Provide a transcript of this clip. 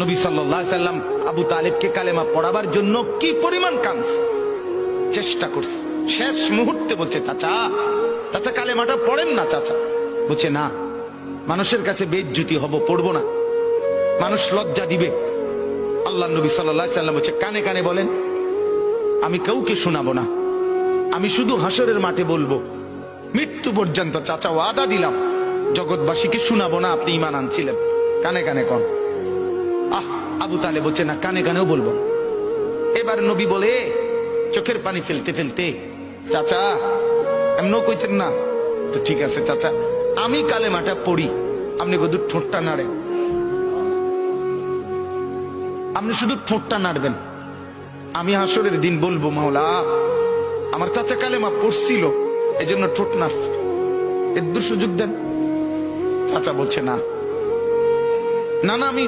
নবী সাল্লাল্লাহু আলাইহি সাল্লাম আবু তালেবকে কালেমা পড়াবার জন্য কি পরিমাণ কাঁদছে, চেষ্টা করছে। শেষ মুহূর্তে বলছে, চাচা চাচা কালেমাটা পড়েন না চাচা। বলছে না, মানুষের কাছে বেইজ্জতি হব, পড়বো না, মানুষ লজ্জা দিবে। আল্লাহ নবী সাল্লাল্লাহু আলাইহি সাল্লাম বলছে, কানে কানে বলেন, আমি কাউকে শোনাবো না, আমি শুধু হাসরের মাঠে বলবো, মৃত্যু পর্যন্ত চাচা ওয়াদা দিলাম জগৎবাসীকে শোনাবো না আপনি ঈমান আনছিলেন, কানে কানে কন। আবু তালেব বলছে না, কানে কানেও বলবো। এবার নবী বলে চোখের পানি ফেলতে ফেলতে, চাচা এমনও কইতেন না তো, ঠিক আছে চাচা, আমি কালেমাটা পড়ি, আপনি শুধু ঠোঁটটা নাড়েন, আপনি শুধু ঠোঁটটা নাড়বেন, আমি হাসরের দিন বলবো, মাওলা আমার চাচা কালেমা পড়ছিল এজন্য ঠোঁট নাড়ছে, এর সুযোগ দেন। চাচা বলছে না না, আমি